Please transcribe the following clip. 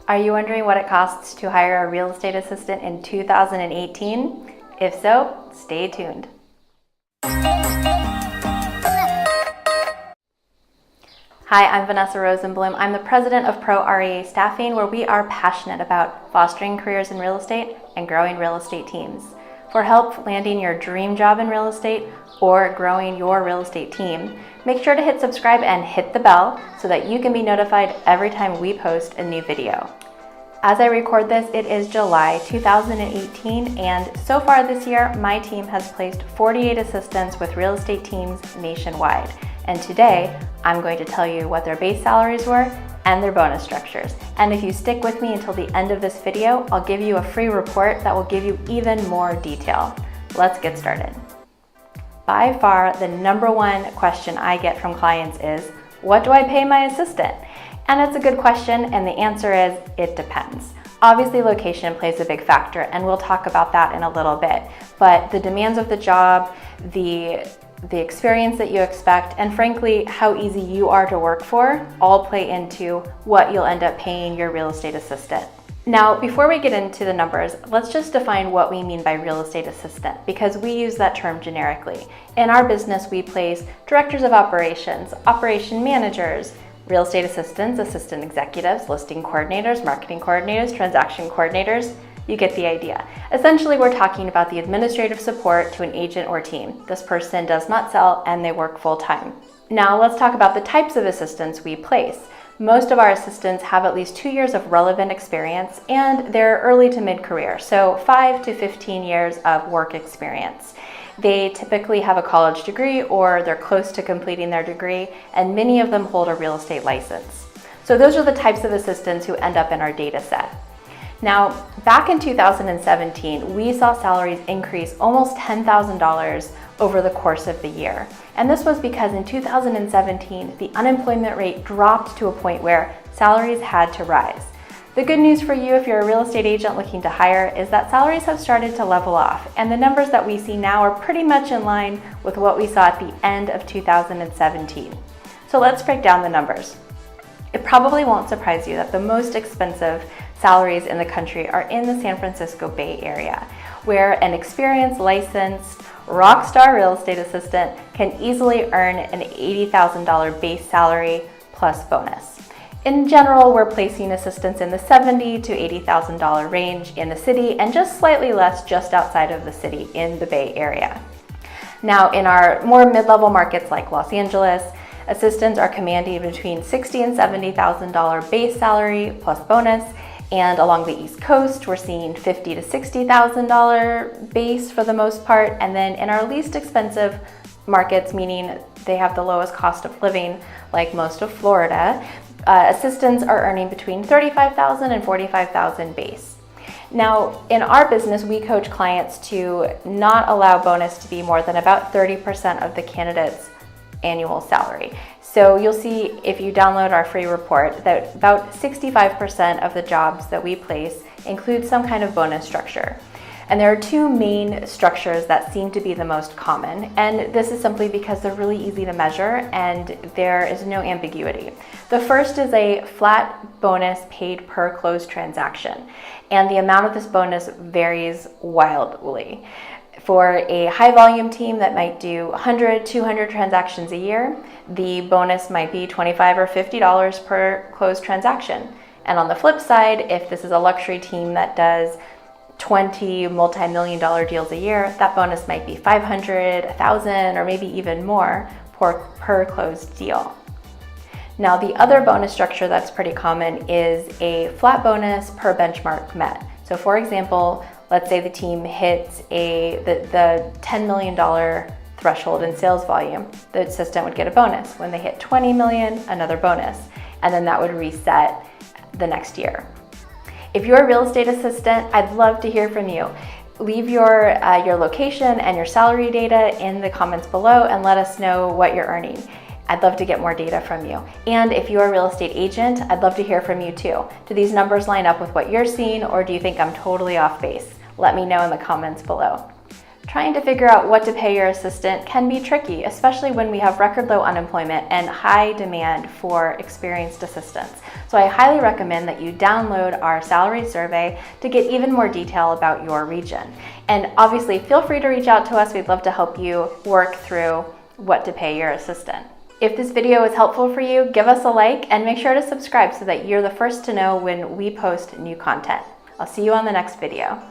Are you wondering what it costs to hire a real estate assistant in 2018? If so, stay tuned. Hi, I'm Vanessa Rosenblum. I'm the president of Pro REA Staffing, where we are passionate about fostering careers in real estate and growing real estate teams. For help landing your dream job in real estate or growing your real estate team, make sure to hit subscribe and hit the bell so that you can be notified every time we post a new video. As I record this, it is July 2018, and so far this year, my team has placed 48 assistants with real estate teams nationwide. And today, I'm going to tell you what their base salaries were and their bonus structures. And if you stick with me until the end of this video, I'll give you a free report that will give you even more detail. Let's get started. By far, the number one question I get from clients is, what do I pay my assistant? And it's a good question, and the answer is, it depends. Obviously, location plays a big factor, and we'll talk about that in a little bit. But the demands of the job, the experience that you expect, and frankly, how easy you are to work for, all play into what you'll end up paying your real estate assistant. Now, before we get into the numbers, let's just define what we mean by real estate assistant, because we use that term generically. In our business, we place directors of operations, operation managers, real estate assistants, assistant executives, listing coordinators, marketing coordinators, transaction coordinators. You get the idea. Essentially, we're talking about the administrative support to an agent or team. This person does not sell and they work full-time. Now, let's talk about the types of assistants we place. Most of our assistants have at least 2 years of relevant experience, and they're early to mid-career, so 5 to 15 years of work experience. They typically have a college degree or they're close to completing their degree, and many of them hold a real estate license. So those are the types of assistants who end up in our data set. Now, back in 2017, we saw salaries increase almost $10,000 over the course of the year. And this was because in 2017, the unemployment rate dropped to a point where salaries had to rise. The good news for you if you're a real estate agent looking to hire is that salaries have started to level off, and the numbers that we see now are pretty much in line with what we saw at the end of 2017. So let's break down the numbers. It probably won't surprise you that the most expensive salaries in the country are in the San Francisco Bay Area, where an experienced, licensed, rock star real estate assistant can easily earn an $80,000 base salary plus bonus. In general, we're placing assistants in the $70,000 to $80,000 range in the city, and just slightly less just outside of the city in the Bay Area. Now, in our more mid-level markets like Los Angeles, assistants are commanding between $60,000 and $70,000 base salary plus bonus. And along the East Coast, we're seeing $50,000 to $60,000 base for the most part. And then in our least expensive markets, meaning they have the lowest cost of living, like most of Florida, assistants are earning between $35,000 and $45,000 base. Now, in our business, we coach clients to not allow bonus to be more than about 30% of the candidate's annual salary. So you'll see if you download our free report that about 65% of the jobs that we place include some kind of bonus structure. And there are two main structures that seem to be the most common, and this is simply because they're really easy to measure and there is no ambiguity. The first is a flat bonus paid per closed transaction, and the amount of this bonus varies wildly. For a high volume team that might do 100, 200 transactions a year, the bonus might be $25 or $50 per closed transaction. And on the flip side, if this is a luxury team that does 20 multi-million-dollar deals a year, that bonus might be $500, $1,000, or maybe even more per closed deal. Now, the other bonus structure that's pretty common is a flat bonus per benchmark met. So for example, let's say the team hits the $10 million threshold in sales volume, the assistant would get a bonus. When they hit 20 million, another bonus, and then that would reset the next year. If you're a real estate assistant, I'd love to hear from you. Leave your location and your salary data in the comments below and let us know what you're earning. I'd love to get more data from you. And if you're a real estate agent, I'd love to hear from you too. Do these numbers line up with what you're seeing, or do you think I'm totally off base? Let me know in the comments below. Trying to figure out what to pay your assistant can be tricky, especially when we have record low unemployment and high demand for experienced assistants. So I highly recommend that you download our salary survey to get even more detail about your region. And obviously, feel free to reach out to us. We'd love to help you work through what to pay your assistant. If this video was helpful for you, give us a like and make sure to subscribe so that you're the first to know when we post new content. I'll see you on the next video.